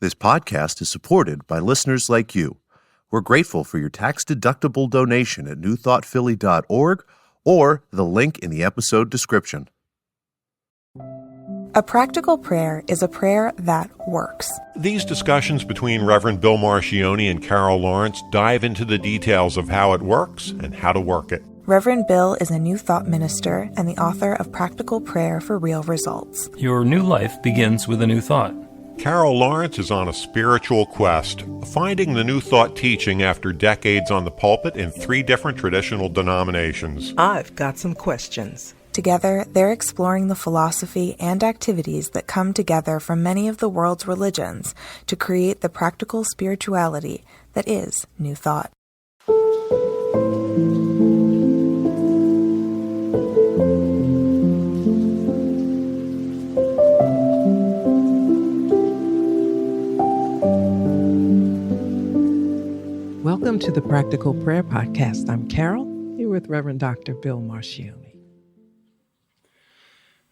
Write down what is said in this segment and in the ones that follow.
This podcast is supported by listeners like you. We're grateful for your tax-deductible donation at newthoughtphilly.org or the link in the episode description. A practical prayer is a prayer that works. These discussions between Reverend Bill Marcioni and Carol Lawrence dive into the details of how it works and how to work it. Reverend Bill is a New Thought minister and the author of Practical Prayer for Real Results. Your new life begins with a new thought. Carol Lawrence is on a spiritual quest, finding the New Thought teaching after decades on the pulpit in 3 different traditional denominations. I've got some questions. Together, they're exploring the philosophy and activities that come together from many of the world's religions to create the practical spirituality that is New Thought. Welcome to the Practical Prayer Podcast. I'm Carol, here with Reverend Dr. Bill Marcioni.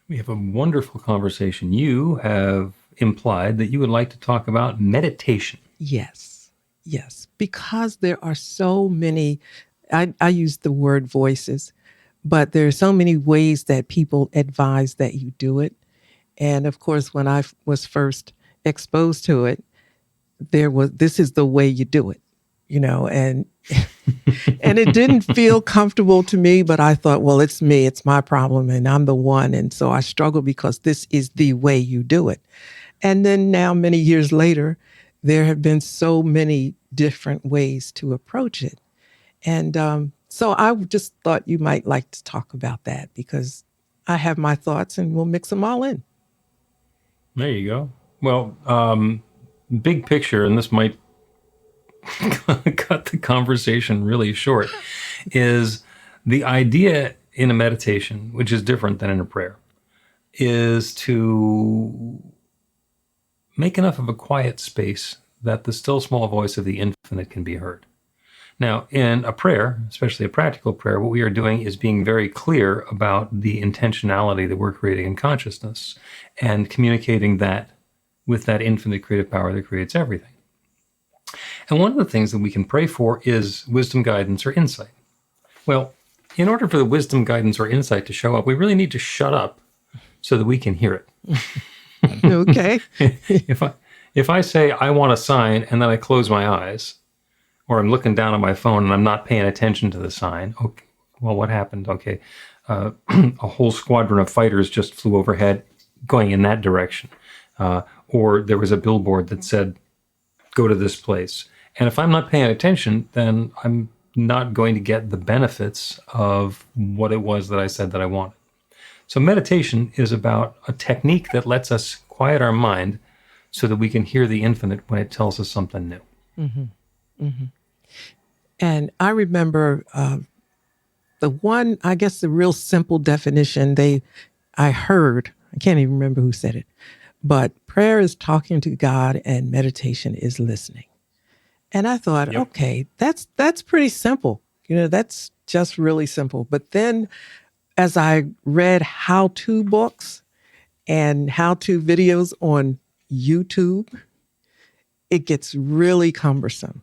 We have a wonderful conversation. You have implied that you would like to talk about meditation. Yes, because there are so many, I use the word voices, but there are so many ways that people advise that you do it. And of course, when I was first exposed to it, this is the way you do it. And and it didn't feel comfortable to me, but I thought, well, it's me, it's my problem, and I'm the one. And so I struggle because this is the way you do it. And then now, many years later, there have been so many different ways to approach it. And so I just thought you might like to talk about that because I have my thoughts and we'll mix them all in. There you go. Well, big picture, and this might cut the conversation really short, is the idea in a meditation, which is different than in a prayer, is to make enough of a quiet space that the still small voice of the infinite can be heard. Now, in a prayer, especially a practical prayer, what we are doing is being very clear about the intentionality that we're creating in consciousness and communicating that with that infinite creative power that creates everything. And one of the things that we can pray for is wisdom, guidance, or insight. Well, in order for the wisdom, guidance, or insight to show up, we really need to shut up so that we can hear it. Okay. If I say I want a sign and then I close my eyes, or I'm looking down at my phone and I'm not paying attention to the sign, okay, well, what happened? Okay, a whole squadron of fighters just flew overhead going in that direction. Or there was a billboard that said, go to this place. And if I'm not paying attention, then I'm not going to get the benefits of what it was that I said that I wanted. So meditation is about a technique that lets us quiet our mind so that we can hear the infinite when it tells us something new. Mm-hmm. Mm-hmm. And I remember the real simple definition I heard, I can't even remember who said it, but prayer is talking to God and meditation is listening. And I thought, yep. Okay, that's pretty simple. That's just really simple. But then as I read how-to books and how-to videos on YouTube, it gets really cumbersome.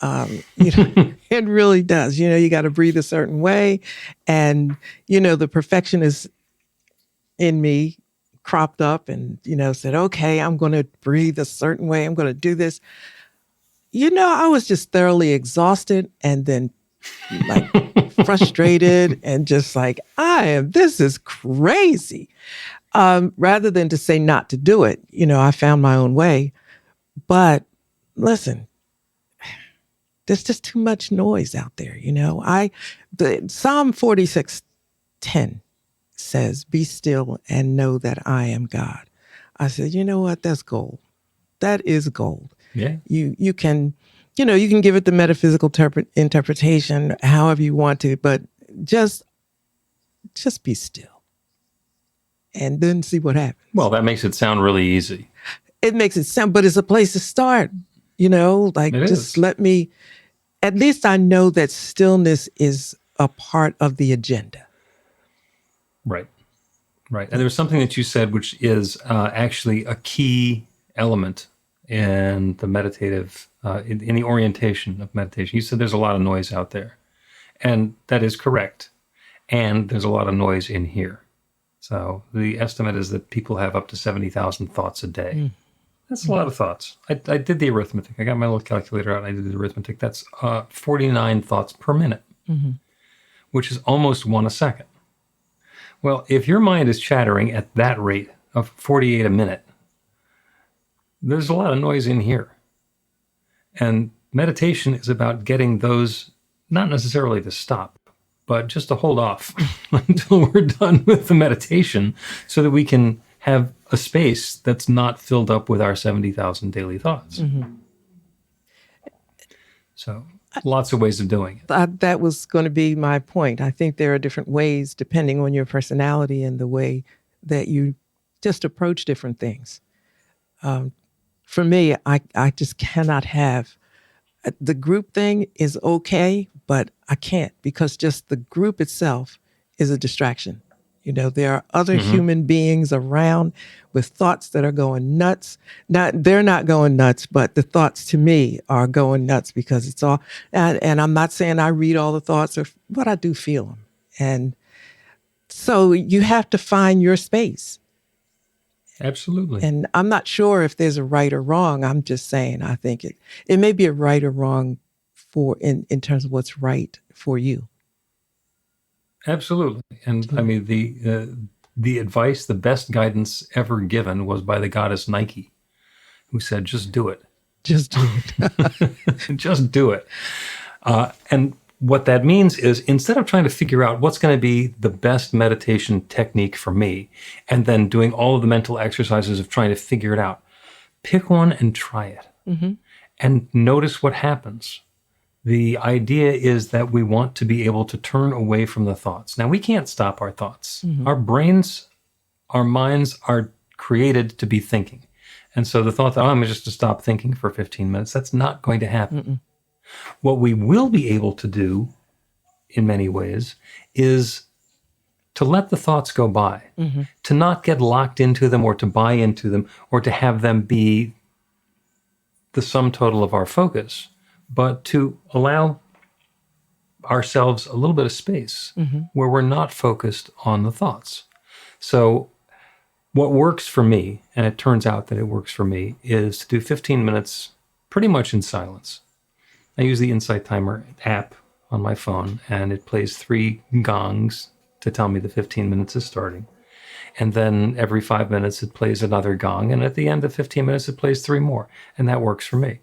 It really does. You got to breathe a certain way. And, the perfectionist in me cropped up and, said, okay, I'm going to breathe a certain way. I'm going to do this. I was just thoroughly exhausted and then frustrated and just this is crazy. Rather than to say not to do it, I found my own way. But listen, there's just too much noise out there. Psalm 46:10 says, be still and know that I am God. I said, you know what? That's gold. That is gold. Yeah. You can give it the metaphysical interpretation however you want to, but just be still and then see what happens. Well, that makes it sound really easy. It makes it sound, but it's a place to start, let me, at least I know that stillness is a part of the agenda. Right. And there was something that you said, which is actually a key element in the meditative, in the orientation of meditation. You said there's a lot of noise out there, and that is correct. And there's a lot of noise in here. So the estimate is that people have up to 70,000 thoughts a day. That's a lot of thoughts. I did the arithmetic. I got my little calculator out and I did the arithmetic. That's 49 thoughts per minute, which is almost one a second. Well, if your mind is chattering at that rate of 48 a minute, there's a lot of noise in here. And meditation is about getting those, not necessarily to stop, but just to hold off until we're done with the meditation so that we can have a space that's not filled up with our 70,000 daily thoughts. So lots of ways of doing it. That was going to be my point. I think there are different ways depending on your personality and the way that you just approach different things. For me, I just cannot have the group thing is okay, but I can't because just the group itself is a distraction. You know, there are other human beings around with thoughts that are going nuts. They're not going nuts, but the thoughts to me are going nuts because it's all, and I'm not saying I read all the thoughts, but I do feel them. And so you have to find your space. Absolutely. And I'm not sure if there's a right or wrong. I'm just saying, I think it may be a right or wrong in terms of what's right for you. Absolutely. And I mean, the advice, the best guidance ever given was by the goddess Nike, who said, just do it. Just do it. Just do it. And what that means is instead of trying to figure out what's going to be the best meditation technique for me, and then doing all of the mental exercises of trying to figure it out, pick one and try it and notice what happens. The idea is that we want to be able to turn away from the thoughts. Now, we can't stop our thoughts. Our brains, our minds are created to be thinking. And so the thought that, I'm just to stop thinking for 15 minutes, that's not going to happen. What we will be able to do in many ways is to let the thoughts go by, to not get locked into them or to buy into them or to have them be the sum total of our focus, but to allow ourselves a little bit of space where we're not focused on the thoughts. So what works for me, and it turns out that it works for me, is to do 15 minutes pretty much in silence. I use the Insight Timer app on my phone, and it plays 3 gongs to tell me the 15 minutes is starting. And then every 5 minutes, it plays another gong. And at the end of 15 minutes, it plays 3 more. And that works for me.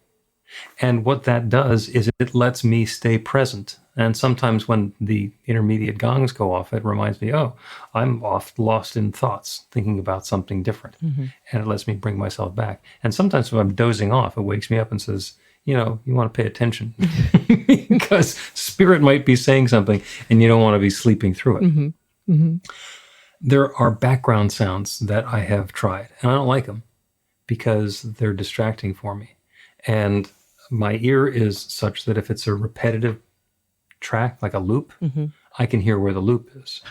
And what that does is it lets me stay present. And sometimes when the intermediate gongs go off, it reminds me, oh, I'm lost in thoughts, thinking about something different. And it lets me bring myself back. And sometimes when I'm dozing off, it wakes me up and says, you know, you want to pay attention because spirit might be saying something and you don't want to be sleeping through it. There are background sounds that I have tried and I don't like them because they're distracting for me. And my ear is such that if it's a repetitive track, like a loop, I can hear where the loop is.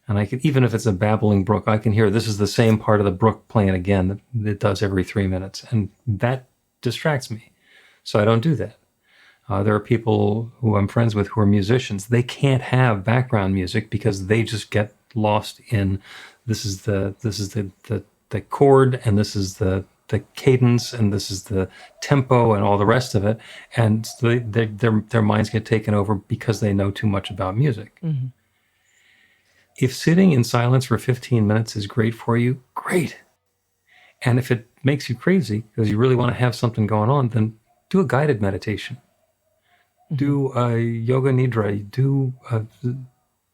And I can, even if it's a babbling brook, I can hear this is the same part of the brook playing again that it does every 3 minutes. And that distracts me. So I don't do that. There are people who I'm friends with who are musicians. They can't have background music because they just get lost in this is the chord and this is the cadence and this is the tempo and all the rest of it, and their minds get taken over because they know too much about music. If sitting in silence for 15 minutes is great for you, great. And if it makes you crazy because you really want to have something going on, then do a guided meditation. Do a yoga nidra. Do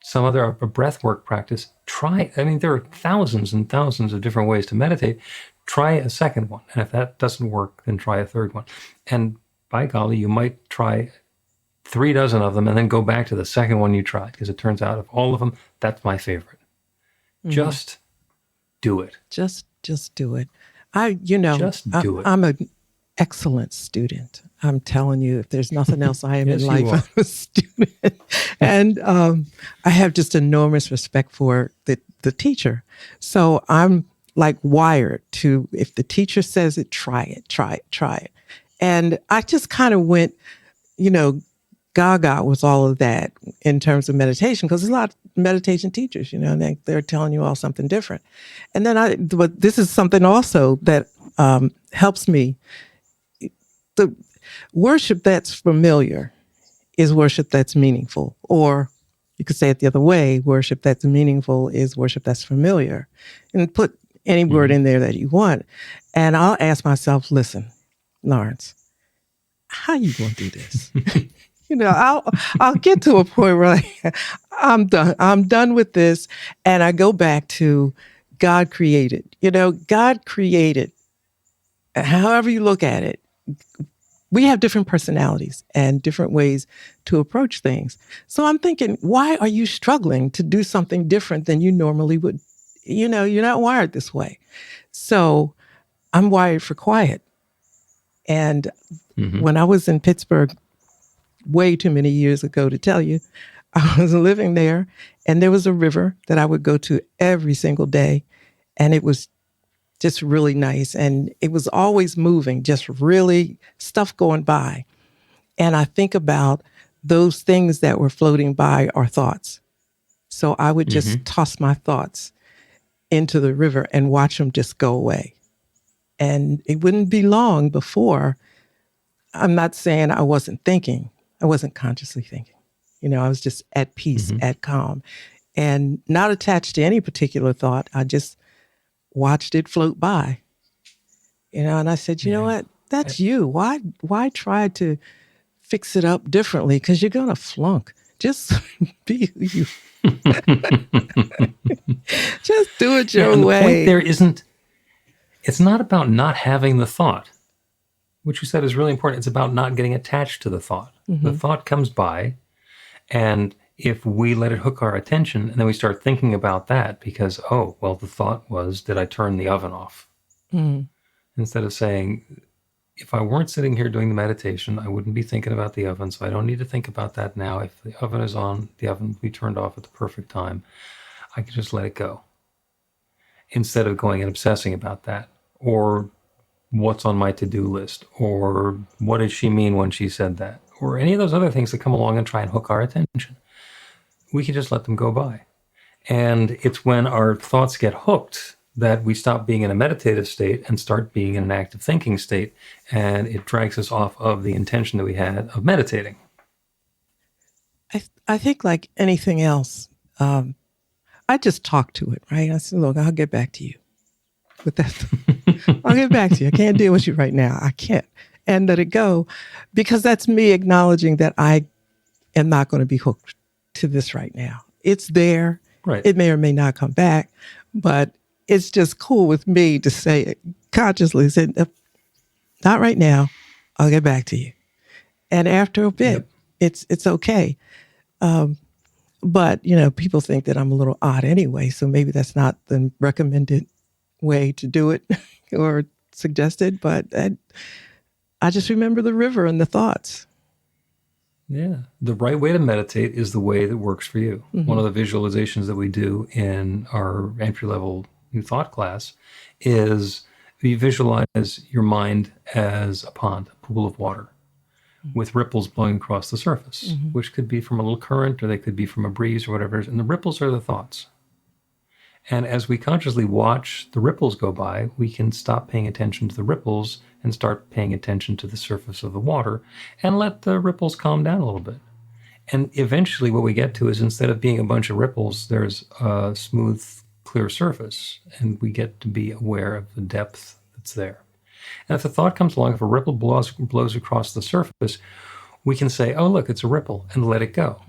some other breath work practice. Try. I mean, there are thousands and thousands of different ways to meditate. Try a second one. And if that doesn't work, then try a third one. And by golly, you might try 3 dozen of them and then go back to the second one you tried, because it turns out of all of them, that's my favorite. Just do it. Just do it. Just do it. I'm an excellent student. I'm telling you, if there's nothing else I am Yes, in life, I'm a student. And I have just enormous respect for the teacher. So I'm like wired to, if the teacher says it, try it, try it, try it. And I just kind of went, gaga with all of that in terms of meditation, because there's a lot of meditation teachers, and they're telling you all something different. And then but this is something also that helps me. The worship that's familiar is worship that's meaningful. Or you could say it the other way, worship that's meaningful is worship that's familiar. And put any word in there that you want. And I'll ask myself, listen, Lawrence, how you going to do this? I'll get to a point where I'm done. I'm done with this. And I go back to God created. God created, however you look at it. We have different personalities and different ways to approach things. So I'm thinking, why are you struggling to do something different than you normally would? You're not wired this way. So I'm wired for quiet. And when I was in Pittsburgh way too many years ago to tell you, I was living there, and there was a river that I would go to every single day. And it was just really nice. And it was always moving, just really stuff going by. And I think about those things that were floating by are thoughts. So I would just toss my thoughts into the river and watch them just go away. And it wouldn't be long before, I'm not saying I wasn't thinking, I wasn't consciously thinking. I was just at peace, at calm, and not attached to any particular thought. I just watched it float by, and I said, you know what, that's you. Why try to fix it up differently? Because you're going to flunk. Just be who you. Just do it your and way. The point there isn't, it's not about not having the thought, which you said is really important. It's about not getting attached to the thought. The thought comes by, and if we let it hook our attention, and then we start thinking about that because, the thought was, did I turn the oven off? Instead of saying, if I weren't sitting here doing the meditation, I wouldn't be thinking about the oven, so I don't need to think about that now. If the oven is on, the oven will be turned off at the perfect time. I can just let it go. Instead of going and obsessing about that, or what's on my to-do list, or what did she mean when she said that, or any of those other things that come along and try and hook our attention. We can just let them go by. And it's when our thoughts get hooked that we stop being in a meditative state and start being in an active thinking state, and it drags us off of the intention that we had of meditating. I think like anything else, I just talk to it, right? I said, look, I'll get back to you with that. I'll get back to you. I can't deal with you right now. I can't. And let it go, because that's me acknowledging that I am not going to be hooked to this right now. It's there. Right. It may or may not come back, but it's just cool with me to say it consciously, say, not right now. I'll get back to you. And after a bit, it's okay. But, people think that I'm a little odd anyway, so maybe that's not the recommended way to do it or suggested, but I just remember the river and the thoughts. Yeah. The right way to meditate is the way that works for you. One of the visualizations that we do in our entry-level New Thought class is you visualize your mind as a pond, a pool of water, with ripples blowing across the surface, which could be from a little current, or they could be from a breeze or whatever. And the ripples are the thoughts. And as we consciously watch the ripples go by, we can stop paying attention to the ripples and start paying attention to the surface of the water and let the ripples calm down a little bit. And eventually what we get to is, instead of being a bunch of ripples, there's a smooth, clear surface, and we get to be aware of the depth that's there. And if the thought comes along, if a ripple blows across the surface, we can say, oh, look, it's a ripple, and let it go.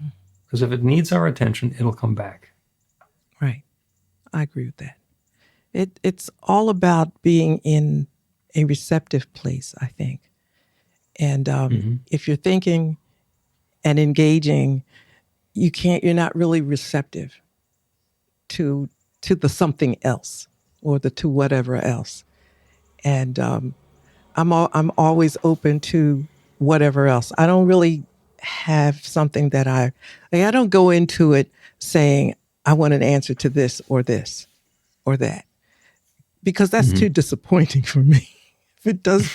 Because if it needs our attention, it'll come back. Right. I agree with that. It's all about being in a receptive place, I think. And if you're thinking and engaging, you're not really receptive to the something else or to whatever else. And I'm always open to whatever else. I don't really have something that I don't go into it saying I want an answer to this or that. because that's too disappointing for me. If it does,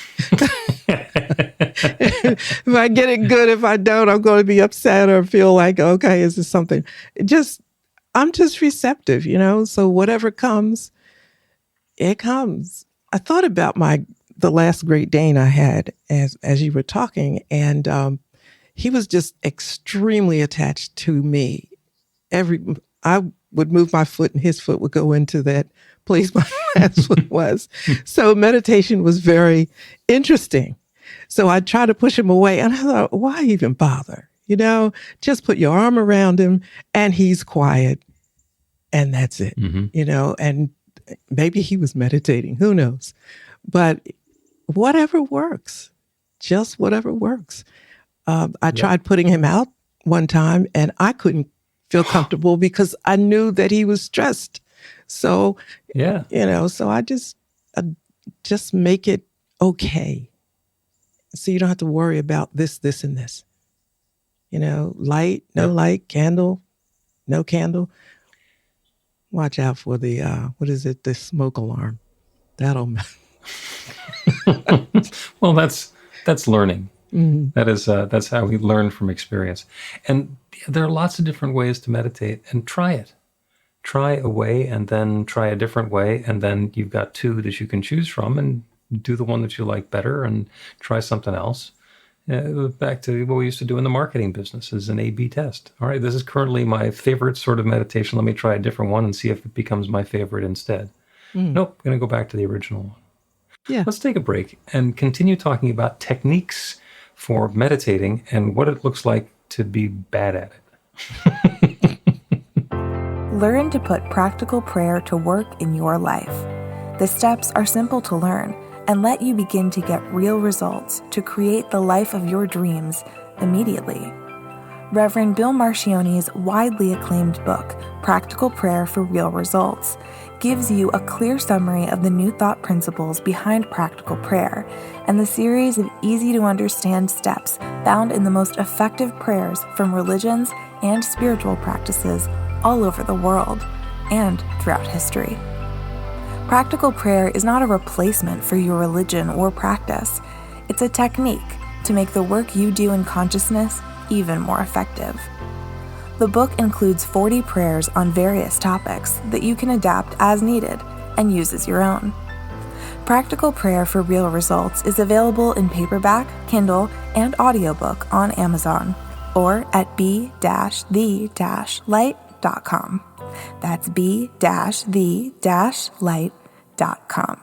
if I get it good, if I don't, I'm going to be upset or feel like, okay, is this something? I'm just receptive, so whatever comes, it comes. I thought about the last Great Dane I had as you were talking, and he was just extremely attached to me. I would move my foot and his foot would go into that place my last foot was. So meditation was very interesting. So I tried to push him away, and I thought, why even bother? Just put your arm around him and he's quiet, and that's it. And maybe he was meditating, who knows? But whatever works, just whatever works. I tried putting him out one time, and I couldn't feel comfortable because I knew that he was stressed. So, so I just make it okay. So you don't have to worry about this, and this. Light, no light, candle, no candle. Watch out for the, the smoke alarm. That'll... Well, that's learning. That's how we learn from experience. And there are lots of different ways to meditate, and try it. Try a way and then try a different way, and then you've got two that you can choose from, and do the one that you like better and try something else. Back to what we used to do in the marketing business is an A/B test. All right, this is currently my favorite sort of meditation. Let me try a different one and see if it becomes my favorite instead. Nope, I'm going to go back to the original one. Yeah. Let's take a break and continue talking about techniques for meditating and what it looks like to be bad at it. Learn to put practical prayer to work in your life. The steps are simple to learn and let you begin to get real results to create the life of your dreams immediately. Reverend Bill Marcione's widely acclaimed book, Practical Prayer for Real Results, gives you a clear summary of the New Thought principles behind practical prayer and the series of easy-to-understand steps found in the most effective prayers from religions and spiritual practices all over the world and throughout history. Practical prayer is not a replacement for your religion or practice. It's a technique to make the work you do in consciousness even more effective. The book includes 40 prayers on various topics that you can adapt as needed and use as your own. Practical Prayer for Real Results is available in paperback, Kindle, and audiobook on Amazon or at b-the-light.com. That's b-the-light.com.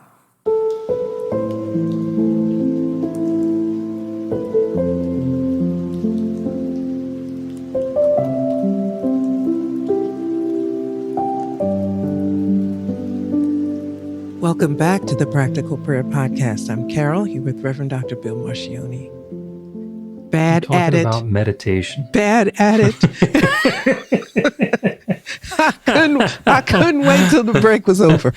Welcome back to the Practical Prayer Podcast. I'm Carol, here with Reverend Dr. Bill Marcione. Bad at it. About meditation. Bad at it. I couldn't wait till the break was over.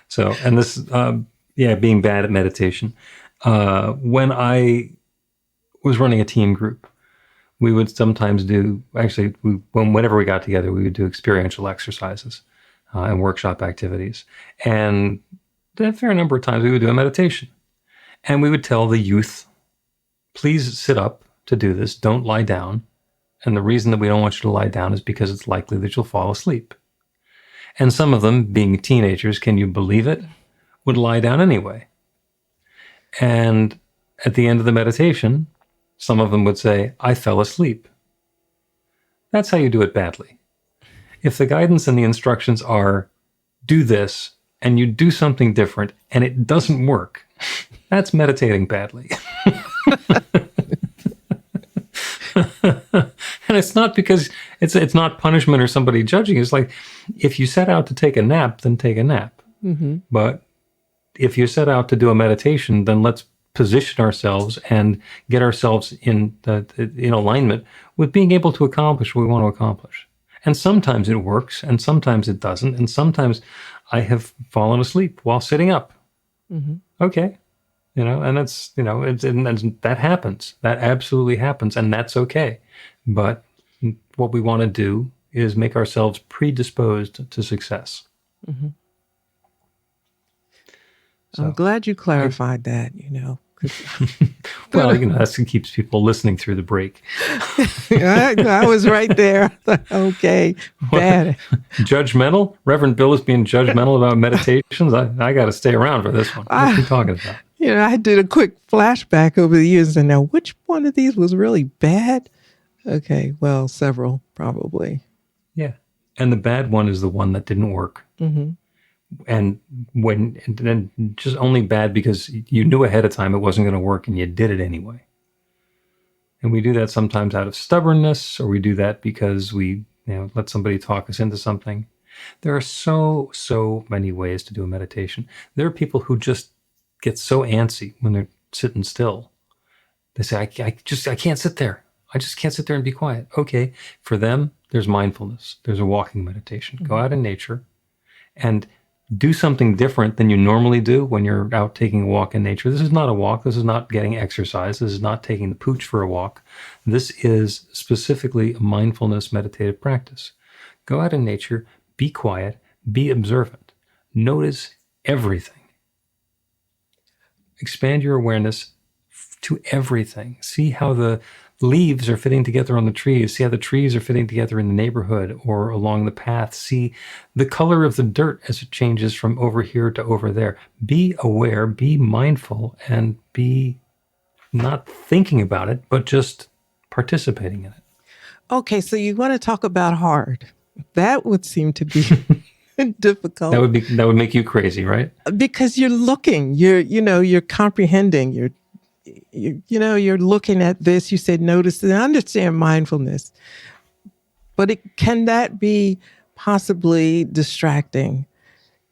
So, and this, being bad at meditation. When I was running a team group, we would sometimes whenever we got together, we would do experiential exercises and workshop activities. And a fair number of times we would do a meditation. And we would tell the youth, please sit up to do this, don't lie down. And the reason that we don't want you to lie down is because it's likely that you'll fall asleep. And some of them, being teenagers, can you believe it, would lie down anyway. And at the end of the meditation, some of them would say, I fell asleep. That's how you do it badly. If the guidance and the instructions are, do this, and you do something different, and it doesn't work, that's meditating badly. And it's not because it's not punishment or somebody judging. It's like, if you set out to take a nap, then take a nap. Mm-hmm. But if you set out to do a meditation, then let's position ourselves and get ourselves in alignment with being able to accomplish what we want to accomplish. And sometimes it works, and sometimes it doesn't, and sometimes I have fallen asleep while sitting up. Mm-hmm. Okay. And that's, and that happens. That absolutely happens, and that's okay. But what we want to do is make ourselves predisposed to success. Mhm. So, I'm glad you clarified that, 'cause well, that's what keeps people listening through the break. I was right there. Okay, bad. Judgmental? Reverend Bill is being judgmental about meditations? I got to stay around for this one. What's he talking about? I did a quick flashback over the years, and now which one of these was really bad? Okay, well, several probably. Yeah. And the bad one is the one that didn't work. Mm-hmm. And then just only bad because you knew ahead of time it wasn't going to work and you did it anyway. And we do that sometimes out of stubbornness, or we do that because we let somebody talk us into something. There are so many ways to do a meditation. There are people who just get so antsy when they're sitting still. They say, I can't sit there. I just can't sit there and be quiet. Okay. For them, there's mindfulness. There's a walking meditation. Go out in nature and do something different than you normally do when you're out taking a walk in nature. This is not a walk. This is not getting exercise. This is not taking the pooch for a walk. This is specifically a mindfulness meditative practice. Go out in nature, be quiet, be observant. Notice everything. Expand your awareness to everything. See how the leaves are fitting together on the trees. See how the trees are fitting together in the neighborhood or along the path. See the color of the dirt as it changes from over here to over there. Be aware, be mindful, and be not thinking about it, but just participating in it. Okay, so you want to talk about hard. That would seem to be difficult. That would make you crazy, right? Because you're looking, you're comprehending, you're looking at this. You said notice and understand mindfulness, but can that be possibly distracting?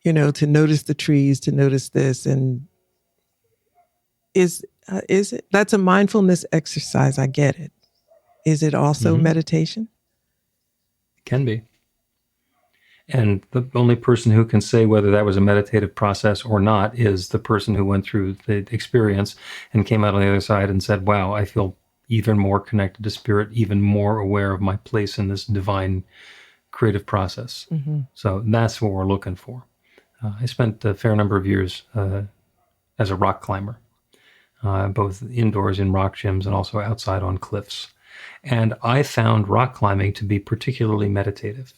To notice the trees, to notice this, and is it? That's a mindfulness exercise. I get it. Is it also meditation? It can be. And the only person who can say whether that was a meditative process or not is the person who went through the experience and came out on the other side and said, wow, I feel even more connected to spirit, even more aware of my place in this divine creative process. Mm-hmm. So that's what we're looking for. I spent a fair number of years as a rock climber, both indoors in rock gyms and also outside on cliffs. And I found rock climbing to be particularly meditative.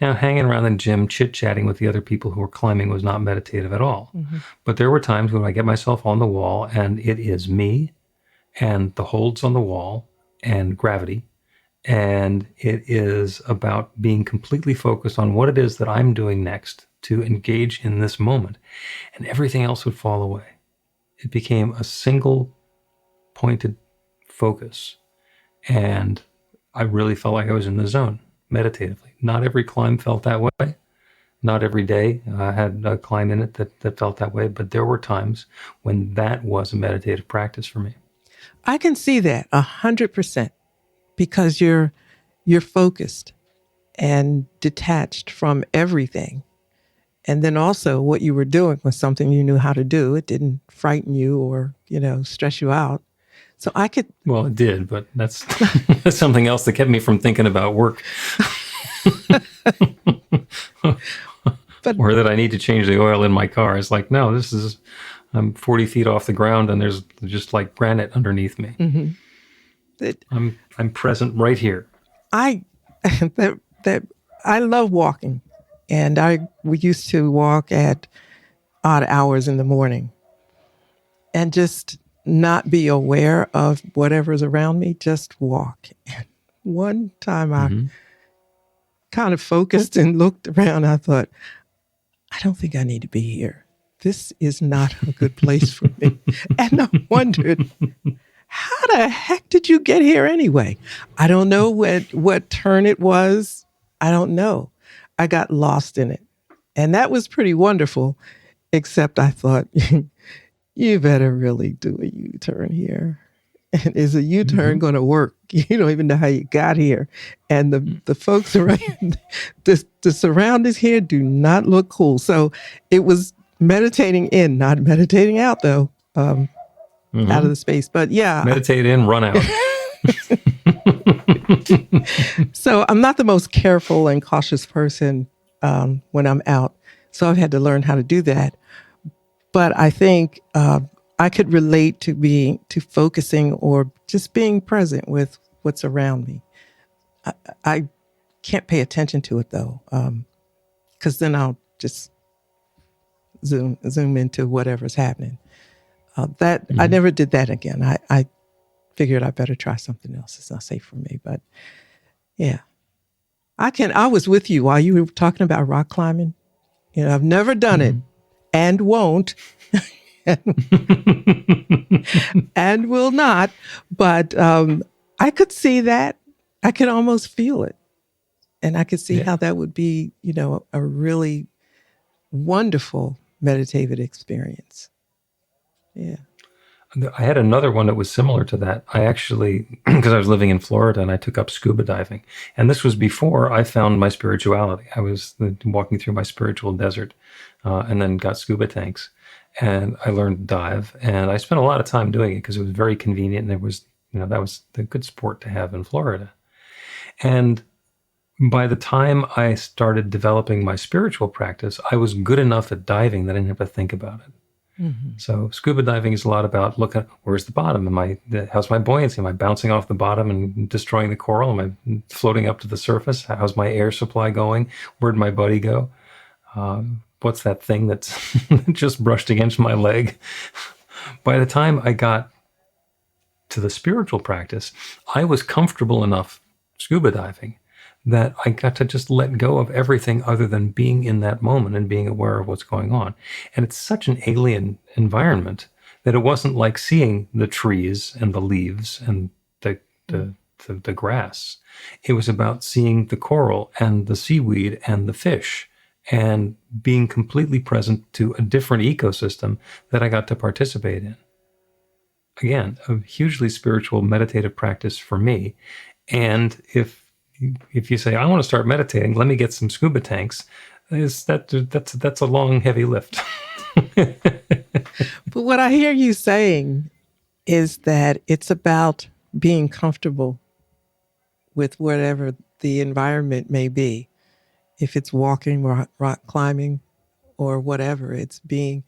Now, hanging around the gym, chit-chatting with the other people who were climbing was not meditative at all. Mm-hmm. But there were times when I get myself on the wall and it is me and the holds on the wall and gravity. And it is about being completely focused on what it is that I'm doing next to engage in this moment. And everything else would fall away. It became a single pointed focus. And I really felt like I was in the zone meditatively. Not every climb felt that way. Not every day I had a climb in it that felt that way. But there were times when that was a meditative practice for me. I can see that 100% because you're focused and detached from everything. And then also what you were doing was something you knew how to do. It didn't frighten you or, stress you out. So I could... Well, it did, but that's something else that kept me from thinking about work. Or that I need to change the oil in my car. It's like, no, I'm 40 feet off the ground and there's just like granite underneath me. Mm-hmm. I'm present right here. I love walking, and we used to walk at odd hours in the morning and just not be aware of whatever's around me, just walk. And one time I kind of focused and looked around. I thought, I don't think I need to be here. This is not a good place for me. And I wondered, how the heck did you get here anyway? I don't know what turn it was. I don't know. I got lost in it. And that was pretty wonderful, except I thought, you better really do a U-turn here. And is a U-turn going to work? You don't even know how you got here. And the folks around, the surroundings here do not look cool. So it was meditating in, not meditating out though, out of the space. But yeah. Meditate in, run out. So I'm not the most careful and cautious person when I'm out. So I've had to learn how to do that. But I think I could relate to focusing or just being present with what's around me. I can't pay attention to it though, because then I'll just zoom into whatever's happening. I never did that again. I figured I better try something else. It's not safe for me, but yeah, I was with you while you were talking about rock climbing. I've never done it and won't and will not, but I could see that. I could almost feel it. And I could see how that would be, a really wonderful meditative experience. Yeah. I had another one that was similar to that. I actually, because I was living in Florida and I took up scuba diving. And this was before I found my spirituality. I was walking through my spiritual desert and then got scuba tanks. And I learned to dive. And I spent a lot of time doing it because it was very convenient. And it was, that was the good sport to have in Florida. And by the time I started developing my spiritual practice, I was good enough at diving that I didn't have to think about it. So scuba diving is a lot about looking at where's the bottom? How's my buoyancy? Am I bouncing off the bottom and destroying the coral? Am I floating up to the surface? How's my air supply going? Where'd my buddy go? What's that thing that's just brushed against my leg? By the time I got to the spiritual practice, I was comfortable enough scuba diving that I got to just let go of everything other than being in that moment and being aware of what's going on. And it's such an alien environment that it wasn't like seeing the trees and the leaves and the grass. It was about seeing the coral and the seaweed and the fish and being completely present to a different ecosystem that I got to participate in. Again, a hugely spiritual meditative practice for me. And if you say, I want to start meditating, let me get some scuba tanks, that's a long, heavy lift. But what I hear you saying is that it's about being comfortable with whatever the environment may be. If it's walking, rock climbing, or whatever, it's being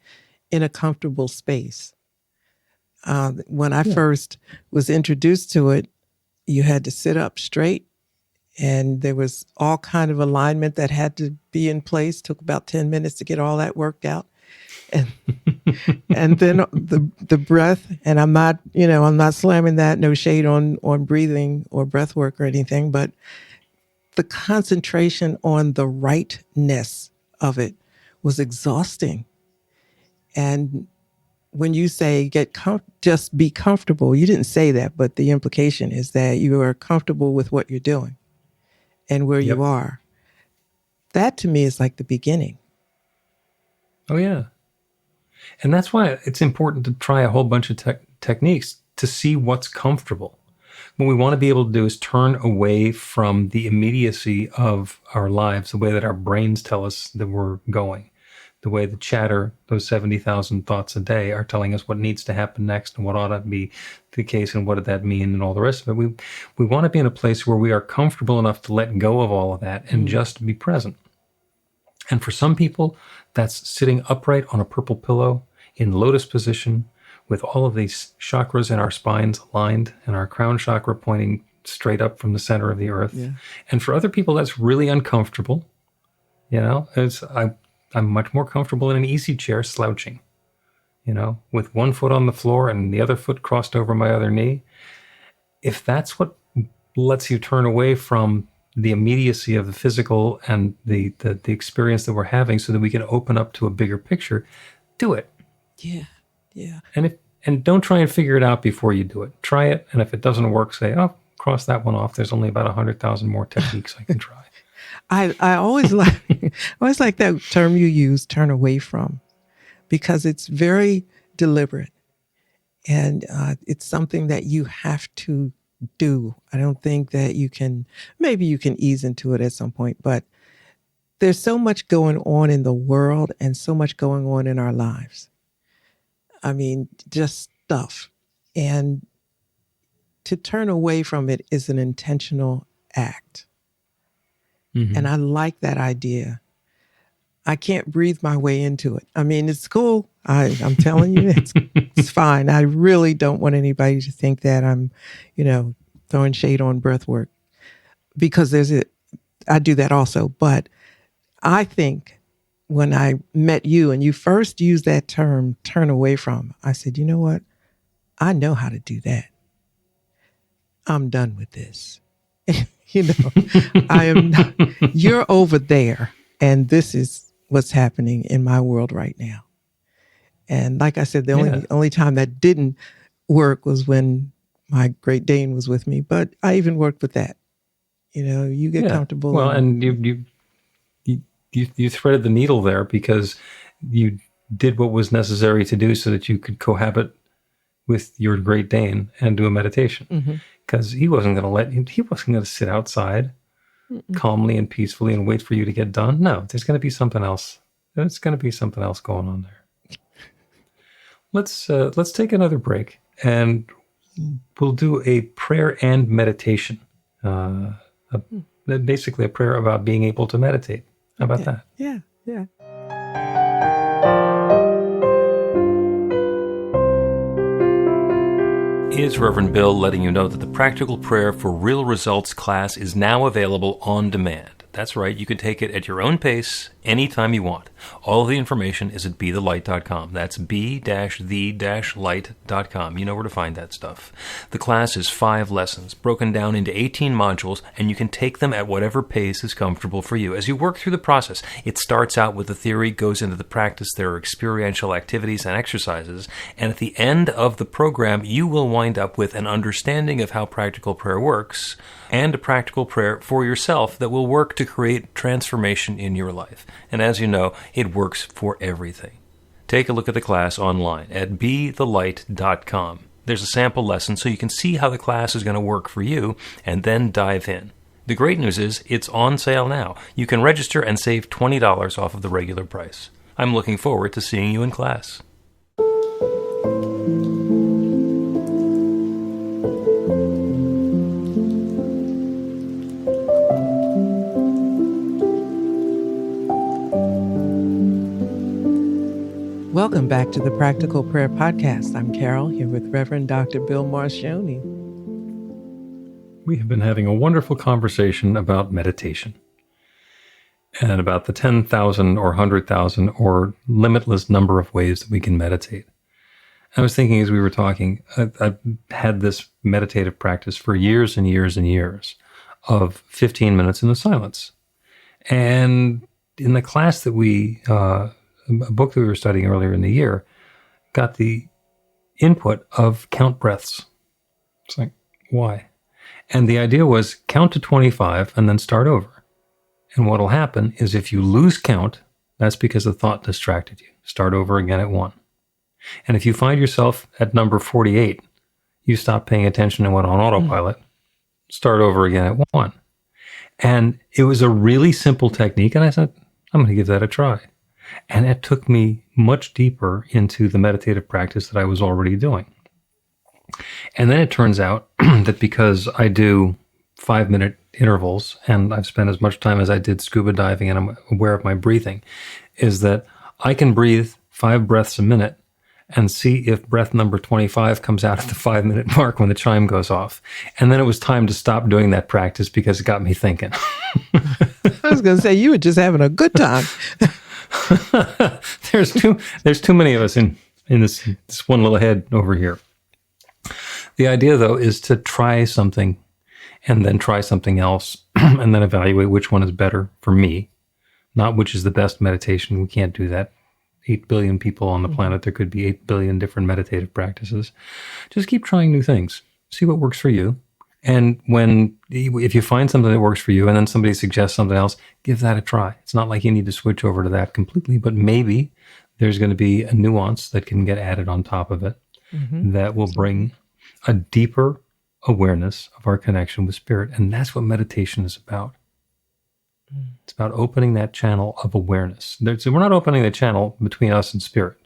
in a comfortable space. When I first was introduced to it, you had to sit up straight. And there was all kind of alignment that had to be in place. Took about 10 minutes to get all that worked out. And and then the breath, and I'm not slamming that, no shade on breathing or breath work or anything, but the concentration on the rightness of it was exhausting. And when you say just be comfortable, you didn't say that, but the implication is that you are comfortable with what you're doing and where you are. That to me is like the beginning. Oh, yeah. And that's why it's important to try a whole bunch of techniques to see what's comfortable. What we want to be able to do is turn away from the immediacy of our lives, the way that our brains tell us that we're going, the way the chatter, those 70,000 thoughts a day are telling us what needs to happen next and what ought to be the case and what did that mean and all the rest of it. We want to be in a place where we are comfortable enough to let go of all of that and just be present. And for some people, that's sitting upright on a purple pillow in lotus position with all of these chakras in our spines aligned and our crown chakra pointing straight up from the center of the earth. Yeah. And for other people, that's really uncomfortable. I'm much more comfortable in an easy chair slouching, with one foot on the floor and the other foot crossed over my other knee. If that's what lets you turn away from the immediacy of the physical and the experience that we're having so that we can open up to a bigger picture, do it. Yeah. Yeah. And don't try and figure it out before you do it. Try it. And if it doesn't work, say, cross that one off. There's only about 100,000 more techniques I can try. I always like that term you use, turn away from, because it's very deliberate and it's something that you have to do. I don't think that maybe you can ease into it at some point, but there's so much going on in the world and so much going on in our lives. I mean, just stuff. And to turn away from it is an intentional act. Mm-hmm. And I like that idea. I can't breathe my way into it. I mean, it's cool. I'm telling you, it's fine. I really don't want anybody to think that I'm, throwing shade on breath work, because I do that also. But I think when I met you and you first used that term, turn away from, I said, you know what? I know how to do that. I'm done with this. I am not, you're over there. And this is what's happening in my world right now. And like I said, the only time that didn't work was when my Great Dane was with me. But I even worked with that. You get comfortable. Well, and you threaded the needle there because you did what was necessary to do so that you could cohabit with your Great Dane and do a meditation. Because he wasn't going to sit outside calmly and peacefully and wait for you to get done. No, there's going to be something else. There's going to be something else going on there. Let's take another break, and we'll do a prayer and meditation. Basically a prayer about being able to meditate. How about that? Yeah. It's Reverend Bill letting you know that the Practical Prayer for Real Results class is now available on demand. That's right, you can take it at your own pace, anytime you want. All of the information is at bethelight.com. That's b-the-light.com. You know where to find that stuff. The class is 5 lessons, broken down into 18 modules, and you can take them at whatever pace is comfortable for you. As you work through the process, it starts out with the theory, goes into the practice, there are experiential activities and exercises, and at the end of the program, you will wind up with an understanding of how practical prayer works, and a practical prayer for yourself that will work to create transformation in your life. And as you know, it works for everything. Take a look at the class online at bethelight.com. There's a sample lesson so you can see how the class is going to work for you and then dive in. The great news is it's on sale now. You can register and save $20 off of the regular price. I'm looking forward to seeing you in class. Welcome back to the Practical Prayer Podcast. I'm Carol, here with Reverend Dr. Bill Marcioni. We have been having a wonderful conversation about meditation and about the 10,000 or 100,000 or limitless number of ways that we can meditate. I was thinking as we were talking, I've had this meditative practice for years and years and years of 15 minutes in the silence. And in the class that a book that we were studying earlier in the year, got the input of count breaths. It's like, why? And the idea was count to 25 and then start over. And what'll happen is if you lose count, that's because the thought distracted you. Start over again at 1. And if you find yourself at number 48, you stop paying attention and went on autopilot, start over again at 1. And it was a really simple technique. And I said, I'm going to give that a try. And it took me much deeper into the meditative practice that I was already doing. And then it turns out that because I do 5-minute intervals, and I've spent as much time as I did scuba diving and I'm aware of my breathing, is that I can breathe 5 breaths a minute and see if breath number 25 comes out at the 5-minute mark when the chime goes off. And then it was time to stop doing that practice because it got me thinking. I was going to say, you were just having a good time. There's too many of us in this one little head over here. The idea, though, is to try something and then try something else and then evaluate which one is better for me, not which is the best meditation. We can't do that. 8 billion people on the planet. There could be 8 billion different meditative practices. Just keep trying new things. See what works for you. And if you find something that works for you and then somebody suggests something else, give that a try. It's not like you need to switch over to that completely, but maybe there's going to be a nuance that can get added on top of it that will bring a deeper awareness of our connection with spirit. And that's what meditation is about. It's about opening that channel of awareness. We're not opening the channel between us and spirit.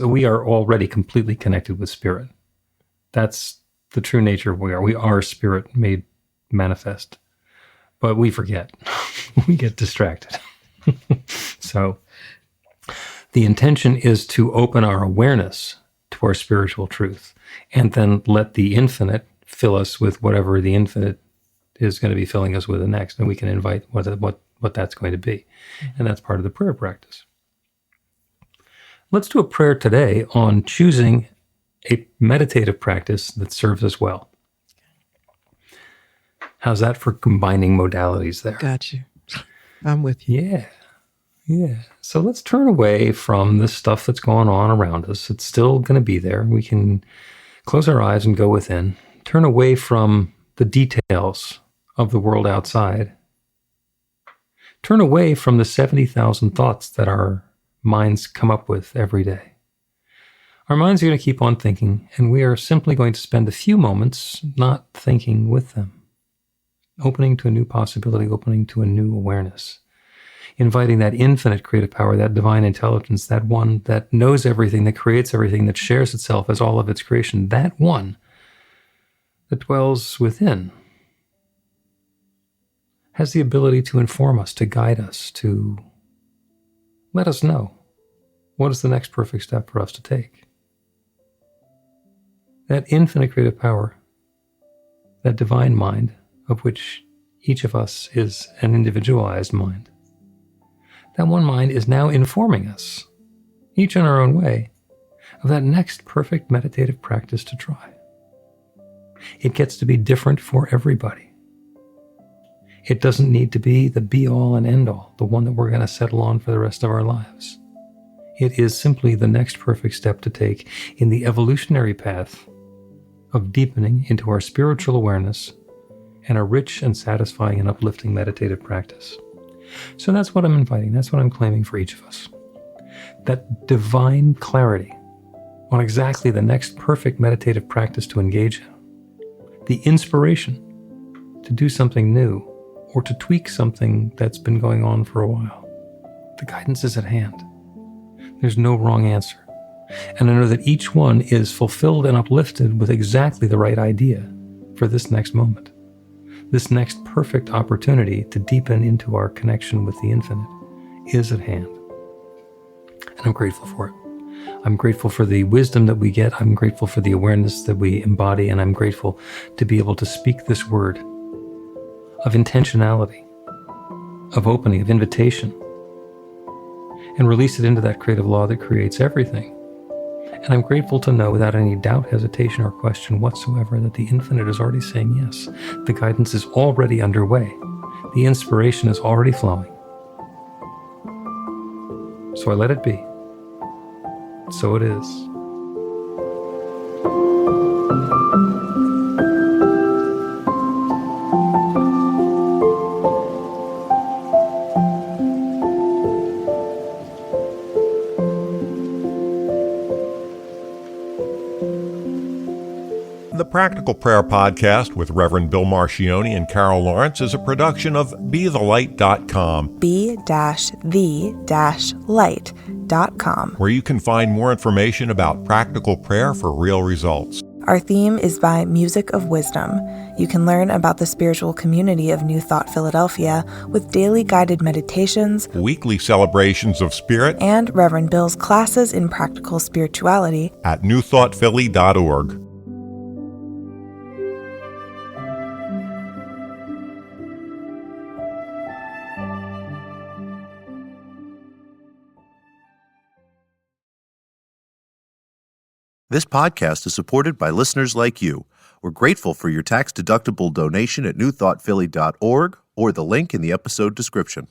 We are already completely connected with spirit. That's the true nature of we are. We are spirit made manifest. But we forget. We get distracted. So The intention is to open our awareness to our spiritual truth and then let the infinite fill us with whatever the infinite is going to be filling us with the next. And we can invite what that's going to be. And that's part of the prayer practice. Let's do a prayer today on choosing a meditative practice that serves us well. How's that for combining modalities there? Got you. I'm with you. Yeah. So let's turn away from the stuff that's going on around us. It's still going to be there. We can close our eyes and go within. Turn away from the details of the world outside. Turn away from the 70,000 thoughts that our minds come up with every day. Our minds are going to keep on thinking, and we are simply going to spend a few moments not thinking with them. Opening to a new possibility, opening to a new awareness. Inviting that infinite creative power, that divine intelligence, that one that knows everything, that creates everything, that shares itself as all of its creation, that one that dwells within, has the ability to inform us, to guide us, to let us know what is the next perfect step for us to take. That infinite creative power, that divine mind, of which each of us is an individualized mind. That one mind is now informing us, each in our own way, of that next perfect meditative practice to try. It gets to be different for everybody. It doesn't need to be the be-all and end-all, the one that we're going to settle on for the rest of our lives. It is simply the next perfect step to take in the evolutionary path of deepening into our spiritual awareness and a rich and satisfying and uplifting meditative practice. So that's what I'm inviting. That's what I'm claiming for each of us. That divine clarity on exactly the next perfect meditative practice to engage in. The inspiration to do something new or to tweak something that's been going on for a while. The guidance is at hand. There's no wrong answer. And I know that each one is fulfilled and uplifted with exactly the right idea for this next moment. This next perfect opportunity to deepen into our connection with the infinite is at hand. And I'm grateful for it. I'm grateful for the wisdom that we get. I'm grateful for the awareness that we embody. And I'm grateful to be able to speak this word of intentionality, of opening, of invitation, and release it into that creative law that creates everything. And I'm grateful to know without any doubt, hesitation, or question whatsoever that the infinite is already saying yes. The guidance is already underway. The inspiration is already flowing. So I let it be. So it is. The Practical Prayer Podcast with Reverend Bill Marcioni and Carol Lawrence is a production of BeTheLight.com. be-the-light.com. where you can find more information about practical prayer for real results. Our theme is by Music of Wisdom. You can learn about the spiritual community of New Thought Philadelphia with daily guided meditations, Weekly celebrations of spirit and Reverend Bill's classes in practical spirituality at newthoughtphilly.org. This podcast is supported by listeners like you. We're grateful for your tax-deductible donation at newthoughtphilly.org or the link in the episode description.